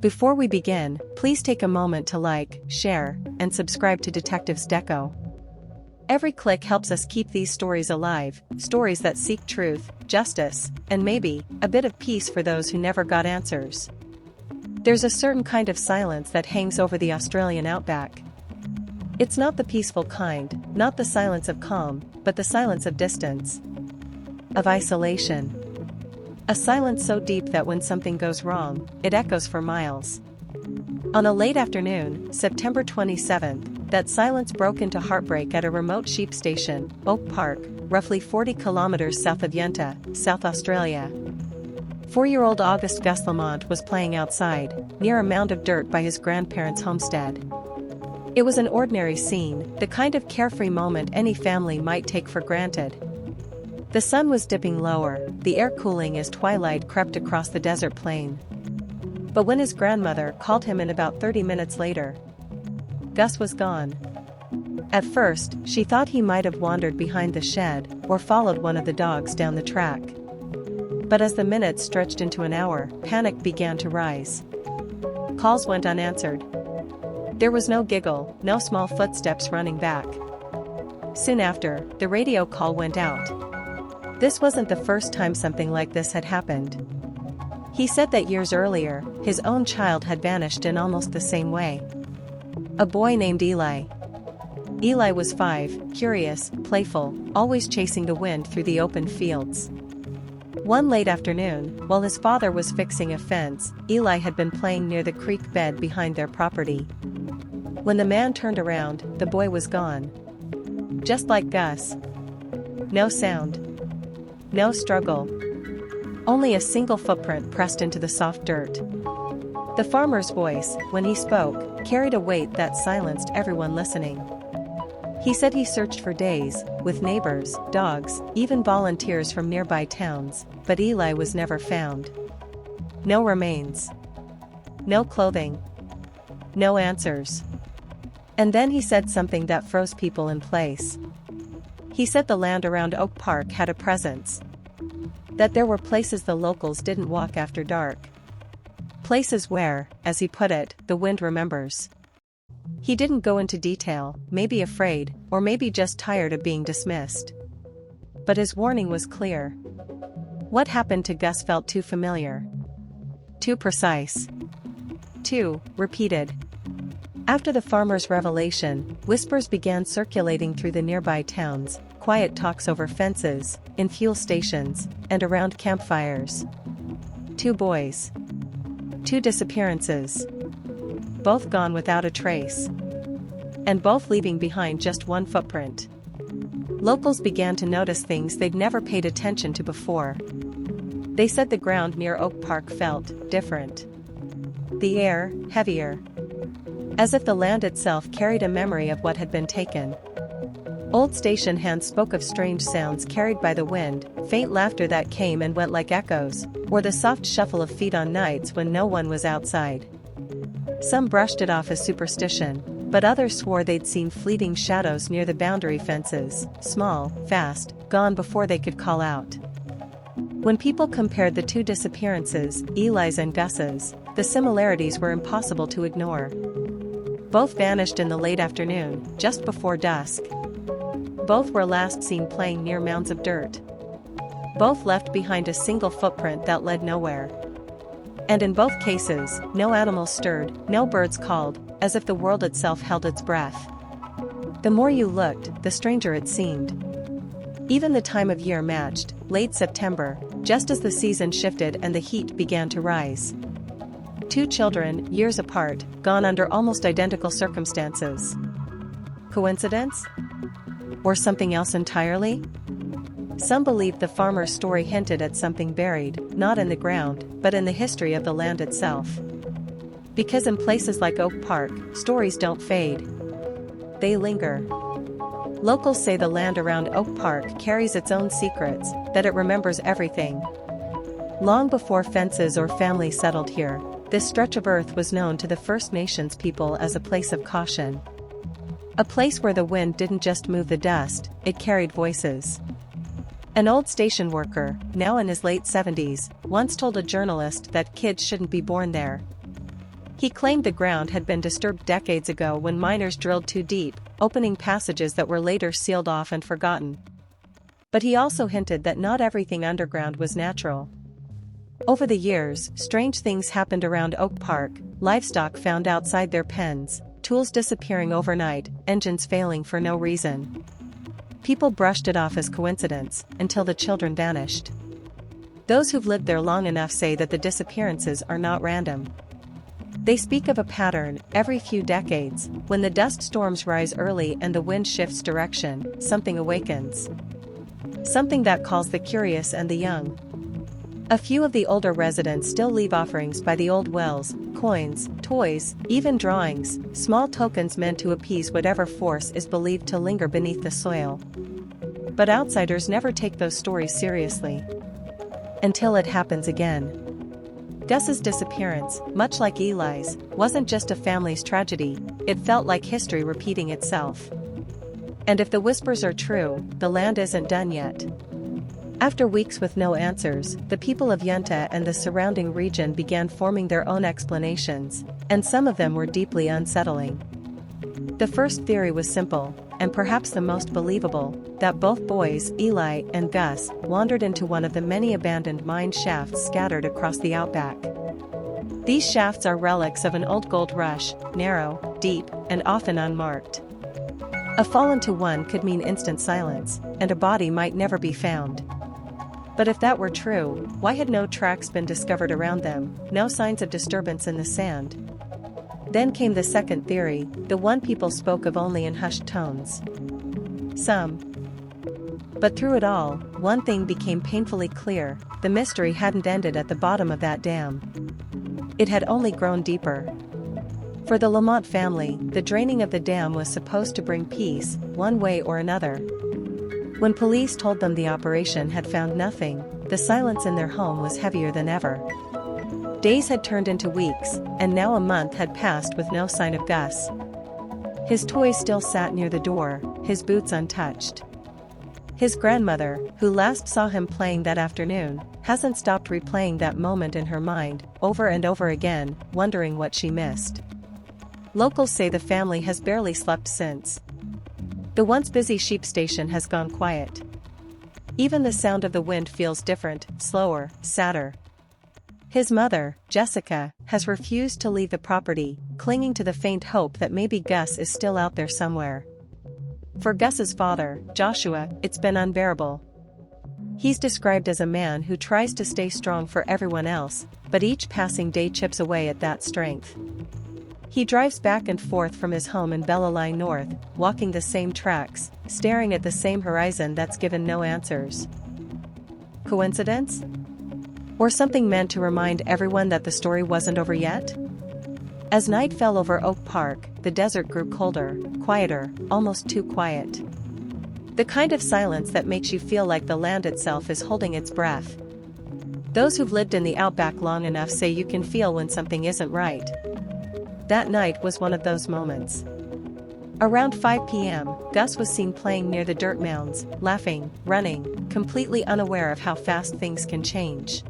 Before we begin, please take a moment to like, share, and subscribe to Detective Deo. Every click helps us keep these stories alive, stories that seek truth, justice, and maybe, a bit of peace for those who never got answers. There's a certain kind of silence that hangs over the Australian outback. It's not the peaceful kind, not the silence of calm, but the silence of distance. Of isolation. A silence so deep that when something goes wrong, it echoes for miles. On a late afternoon, September 27th, that silence broke into heartbreak at a remote sheep station, Oak Park, roughly 40 kilometers south of Yenta, South Australia. 4-year-old Gus Lamont was playing outside, near a mound of dirt by his grandparents' homestead. It was an ordinary scene, the kind of carefree moment any family might take for granted. The sun was dipping lower, the air cooling as twilight crept across the desert plain. But when his grandmother called him in about 30 minutes later, Gus was gone. At first, she thought he might have wandered behind the shed or followed one of the dogs down the track. But as the minutes stretched into an hour, panic began to rise. Calls went unanswered. There was no giggle, no small footsteps running back. Soon after, the radio call went out. This wasn't the first time something like this had happened. He said that years earlier, his own child had vanished in almost the same way. A boy named Eli. Eli was 5, curious, playful, always chasing the wind through the open fields. One late afternoon, while his father was fixing a fence, Eli had been playing near the creek bed behind their property. When the man turned around, the boy was gone. Just like Gus. No sound. No struggle. Only a single footprint pressed into the soft dirt. The farmer's voice, when he spoke, carried a weight that silenced everyone listening. He said he searched for days, with neighbors, dogs, even volunteers from nearby towns, but Eli was never found. No remains. No clothing. No answers. And then he said something that froze people in place. He said the land around Oak Park had a presence. That there were places the locals didn't walk after dark. Places where, as he put it, the wind remembers. He didn't go into detail, maybe afraid, or maybe just tired of being dismissed. But his warning was clear. What happened to Gus felt too familiar. Too precise. Too repeated. After the farmer's revelation, whispers began circulating through the nearby towns, quiet talks over fences, in fuel stations, and around campfires. 2 boys. 2 disappearances. Both gone without a trace. And both leaving behind just one footprint. Locals began to notice things they'd never paid attention to before. They said the ground near Oak Park felt different. The air, heavier. As if the land itself carried a memory of what had been taken. Old station hands spoke of strange sounds carried by the wind, faint laughter that came and went like echoes, or the soft shuffle of feet on nights when no one was outside. Some brushed it off as superstition, but others swore they'd seen fleeting shadows near the boundary fences, small, fast, gone before they could call out. When people compared the 2 disappearances, Eli's and Gus's, the similarities were impossible to ignore. Both vanished in the late afternoon, just before dusk. Both were last seen playing near mounds of dirt. Both left behind a single footprint that led nowhere. And in both cases, no animals stirred, no birds called, as if the world itself held its breath. The more you looked, the stranger it seemed. Even the time of year matched, late September, just as the season shifted and the heat began to rise. 2 children, years apart, gone under almost identical circumstances. Coincidence? Or something else entirely? Some believed the farmer's story hinted at something buried, not in the ground, but in the history of the land itself. Because in places like Oak Park, stories don't fade. They linger. Locals say the land around Oak Park carries its own secrets, that it remembers everything. Long before fences or families settled here, this stretch of earth was known to the First Nations people as a place of caution. A place where the wind didn't just move the dust, it carried voices. An old station worker, now in his late 70s, once told a journalist that kids shouldn't be born there. He claimed the ground had been disturbed decades ago when miners drilled too deep, opening passages that were later sealed off and forgotten. But he also hinted that not everything underground was natural. Over the years, strange things happened around Oak Park: livestock found outside their pens, tools disappearing overnight, engines failing for no reason. People brushed it off as coincidence, until the children vanished. Those who've lived there long enough say that the disappearances are not random. They speak of a pattern: every few decades, when the dust storms rise early and the wind shifts direction, something awakens. Something that calls the curious and the young. A few of the older residents still leave offerings by the old wells: coins, toys, even drawings, small tokens meant to appease whatever force is believed to linger beneath the soil. But outsiders never take those stories seriously. Until it happens again. Gus's disappearance, much like Eli's, wasn't just a family's tragedy, it felt like history repeating itself. And if the whispers are true, the land isn't done yet. After weeks with no answers, the people of Yunta and the surrounding region began forming their own explanations, and some of them were deeply unsettling. The first theory was simple, and perhaps the most believable, that both boys, Eli and Gus, wandered into one of the many abandoned mine shafts scattered across the outback. These shafts are relics of an old gold rush, narrow, deep, and often unmarked. A fall into one could mean instant silence, and a body might never be found. But if that were true, why had no tracks been discovered around them, no signs of disturbance in the sand? Then came the second theory, the one people spoke of only in hushed tones. But through it all, one thing became painfully clear: the mystery hadn't ended at the bottom of that dam. It had only grown deeper. For the Lamont family, the draining of the dam was supposed to bring peace, one way or another. When police told them the operation had found nothing, the silence in their home was heavier than ever. Days had turned into weeks, and now a month had passed with no sign of Gus. His toys still sat near the door, his boots untouched. His grandmother, who last saw him playing that afternoon, hasn't stopped replaying that moment in her mind, over and over again, wondering what she missed. Locals say the family has barely slept since. The once busy sheep station has gone quiet. Even the sound of the wind feels different, slower, sadder. His mother, Jessica, has refused to leave the property, clinging to the faint hope that maybe Gus is still out there somewhere. For Gus's father, Joshua, it's been unbearable. He's described as a man who tries to stay strong for everyone else, but each passing day chips away at that strength. He drives back and forth from his home in Bellelai North, walking the same tracks, staring at the same horizon that's given no answers. Coincidence? Or something meant to remind everyone that the story wasn't over yet? As night fell over Oak Park, the desert grew colder, quieter, almost too quiet. The kind of silence that makes you feel like the land itself is holding its breath. Those who've lived in the outback long enough say you can feel when something isn't right. That night was one of those moments. Around 5 p.m., Gus was seen playing near the dirt mounds, laughing, running, completely unaware of how fast things can change.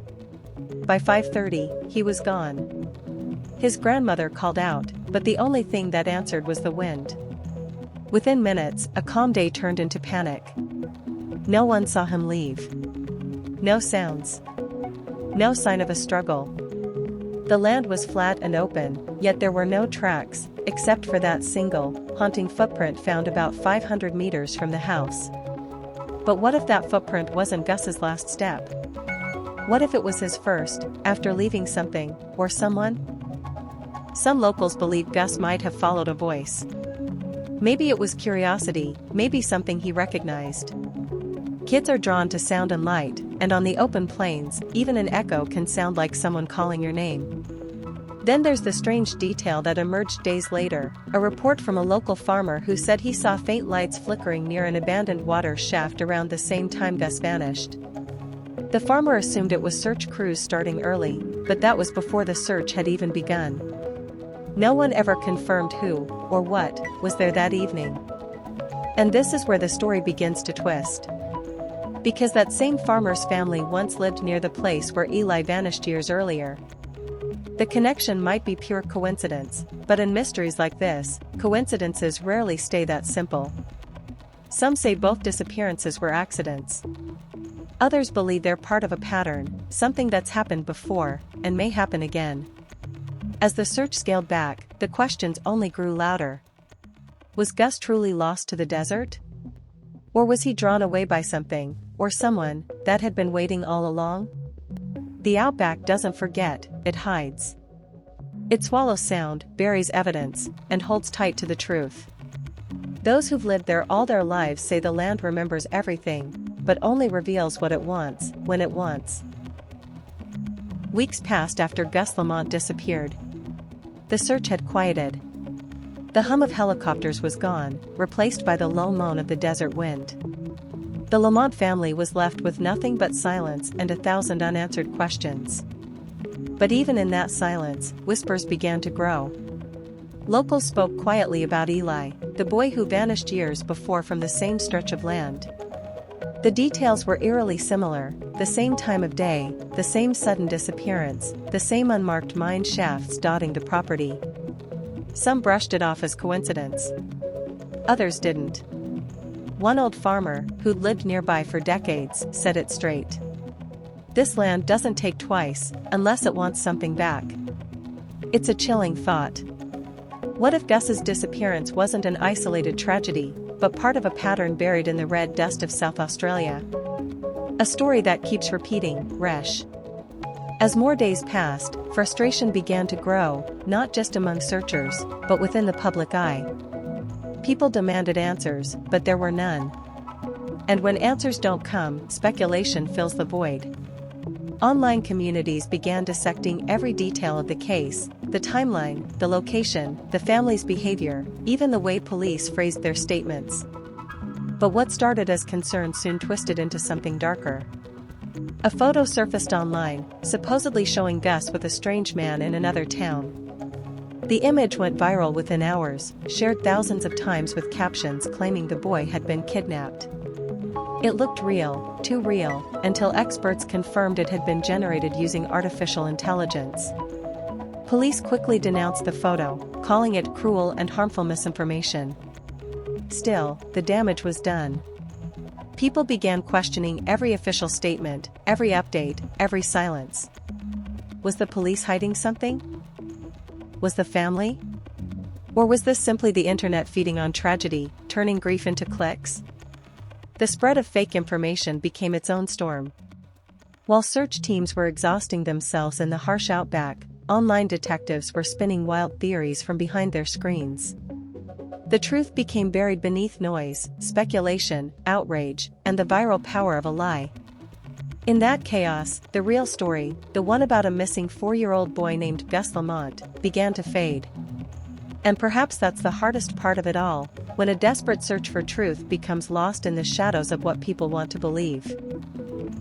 By 5:30, he was gone. His grandmother called out, but the only thing that answered was the wind. Within minutes, a calm day turned into panic. No one saw him leave. No sounds. No sign of a struggle. The land was flat and open, yet there were no tracks, except for that single, haunting footprint found about 500 meters from the house. But what if that footprint wasn't Gus's last step? What if it was his first, after leaving something, or someone? Some locals believe Gus might have followed a voice. Maybe it was curiosity, maybe something he recognized. Kids are drawn to sound and light, and on the open plains, even an echo can sound like someone calling your name. Then there's the strange detail that emerged days later, a report from a local farmer who said he saw faint lights flickering near an abandoned water shaft around the same time Gus vanished. The farmer assumed it was search crews starting early, but that was before the search had even begun. No one ever confirmed who, or what, was there that evening. And this is where the story begins to twist. Because that same farmer's family once lived near the place where Eli vanished years earlier. The connection might be pure coincidence, but in mysteries like this, coincidences rarely stay that simple. Some say both disappearances were accidents. Others believe they're part of a pattern, something that's happened before, and may happen again. As the search scaled back, the questions only grew louder. Was Gus truly lost to the desert? Or was he drawn away by something, or someone, that had been waiting all along? The outback doesn't forget, it hides. It swallows sound, buries evidence, and holds tight to the truth. Those who've lived there all their lives say the land remembers everything, but only reveals what it wants, when it wants. Weeks passed after Gus Lamont disappeared. The search had quieted. The hum of helicopters was gone, replaced by the low moan of the desert wind. The Lamont family was left with nothing but silence and 1,000 unanswered questions. But even in that silence, whispers began to grow. Locals spoke quietly about Eli, the boy who vanished years before from the same stretch of land. The details were eerily similar: the same time of day, the same sudden disappearance, the same unmarked mine shafts dotting the property. Some brushed it off as coincidence. Others didn't. One old farmer, who'd lived nearby for decades, said it straight. This land doesn't take twice, unless it wants something back. It's a chilling thought. What if Gus's disappearance wasn't an isolated tragedy, but part of a pattern buried in the red dust of South Australia? A story that keeps repeating, Resh. As more days passed, frustration began to grow, not just among searchers, but within the public eye. People demanded answers, but there were none. And when answers don't come, speculation fills the void. Online communities began dissecting every detail of the case: the timeline, the location, the family's behavior, even the way police phrased their statements. But what started as concern soon twisted into something darker. A photo surfaced online, supposedly showing Gus with a strange man in another town. The image went viral within hours, shared thousands of times with captions claiming the boy had been kidnapped. It looked real, too real, until experts confirmed it had been generated using artificial intelligence. Police quickly denounced the photo, calling it cruel and harmful misinformation. Still, the damage was done. People began questioning every official statement, every update, every silence. Was the police hiding something? Was the family? Or was this simply the internet feeding on tragedy, turning grief into clicks? The spread of fake information became its own storm. While search teams were exhausting themselves in the harsh outback, online detectives were spinning wild theories from behind their screens. The truth became buried beneath noise, speculation, outrage, and the viral power of a lie. In that chaos, the real story, the one about a missing 4-year-old boy named Gus Lamont, began to fade. And perhaps that's the hardest part of it all, when a desperate search for truth becomes lost in the shadows of what people want to believe.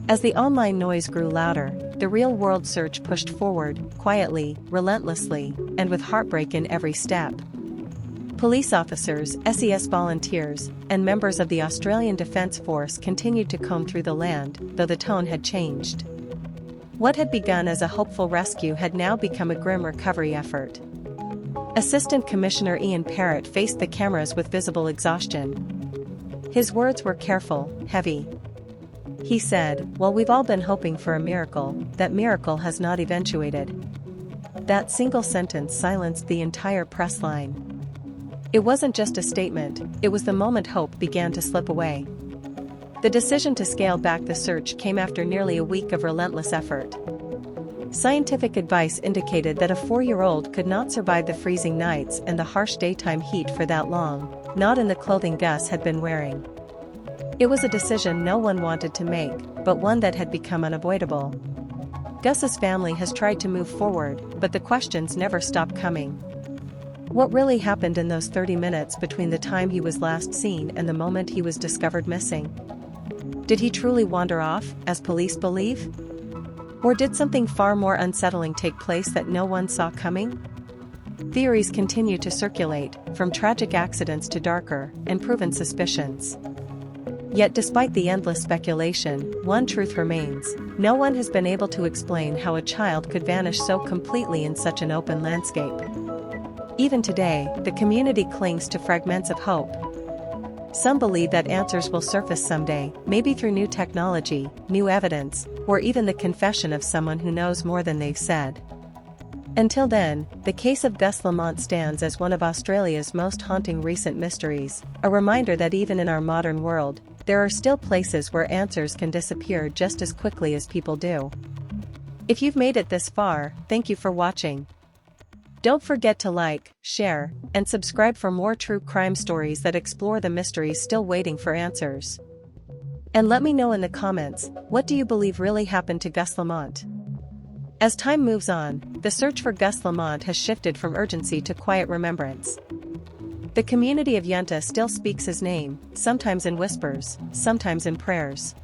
As the online noise grew louder, the real-world search pushed forward, quietly, relentlessly, and with heartbreak in every step. Police officers, SES volunteers, and members of the Australian Defence Force continued to comb through the land, though the tone had changed. What had begun as a hopeful rescue had now become a grim recovery effort. Assistant Commissioner Ian Parrott faced the cameras with visible exhaustion. His words were careful, heavy. He said, "Well, we've all been hoping for a miracle, that miracle has not eventuated." That single sentence silenced the entire press line. It wasn't just a statement, it was the moment hope began to slip away. The decision to scale back the search came after nearly a week of relentless effort. Scientific advice indicated that a 4-year-old could not survive the freezing nights and the harsh daytime heat for that long, not in the clothing Gus had been wearing. It was a decision no one wanted to make, but one that had become unavoidable. Gus's family has tried to move forward, but the questions never stop coming. What really happened in those 30 minutes between the time he was last seen and the moment he was discovered missing? Did he truly wander off, as police believe? Or did something far more unsettling take place that no one saw coming? Theories continue to circulate, from tragic accidents to darker, unproven suspicions. Yet despite the endless speculation, one truth remains: no one has been able to explain how a child could vanish so completely in such an open landscape. Even today, the community clings to fragments of hope. Some believe that answers will surface someday, maybe through new technology, new evidence, or even the confession of someone who knows more than they've said. Until then, the case of Gus Lamont stands as one of Australia's most haunting recent mysteries, a reminder that even in our modern world, there are still places where answers can disappear just as quickly as people do. If you've made it this far, thank you for watching. Don't forget to like, share, and subscribe for more true crime stories that explore the mysteries still waiting for answers. And let me know in the comments, what do you believe really happened to Gus Lamont? As time moves on, the search for Gus Lamont has shifted from urgency to quiet remembrance. The community of Yunta still speaks his name, sometimes in whispers, sometimes in prayers.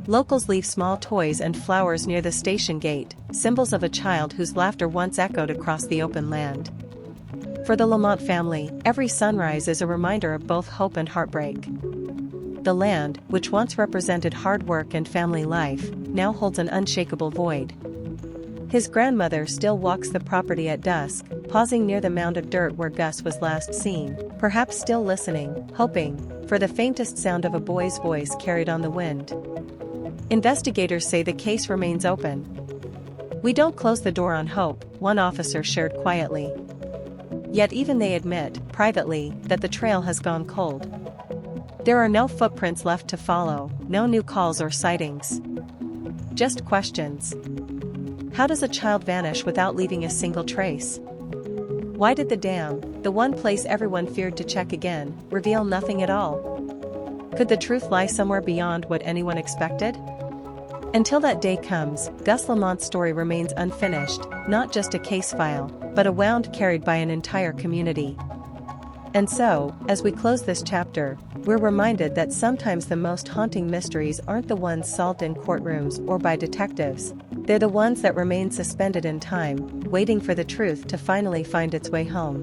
Locals leave small toys and flowers near the station gate, symbols of a child whose laughter once echoed across the open land. For the Lamont family, every sunrise is a reminder of both hope and heartbreak. The land, which once represented hard work and family life, now holds an unshakable void. His grandmother still walks the property at dusk, pausing near the mound of dirt where Gus was last seen, perhaps still listening, hoping, for the faintest sound of a boy's voice carried on the wind. Investigators say the case remains open. "We don't close the door on hope," one officer shared quietly. Yet even they admit, privately, that the trail has gone cold. There are no footprints left to follow, no new calls or sightings. Just questions. How does a child vanish without leaving a single trace? Why did the dam, the one place everyone feared to check again, reveal nothing at all? Could the truth lie somewhere beyond what anyone expected? Until that day comes, Gus Lamont's story remains unfinished, not just a case file, but a wound carried by an entire community. And so, as we close this chapter, we're reminded that sometimes the most haunting mysteries aren't the ones solved in courtrooms or by detectives. They're the ones that remain suspended in time, waiting for the truth to finally find its way home.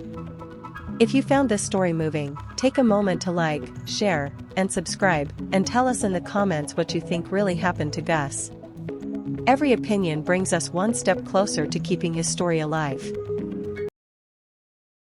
If you found this story moving, take a moment to like, share, and subscribe, and tell us in the comments what you think really happened to Gus. Every opinion brings us one step closer to keeping his story alive.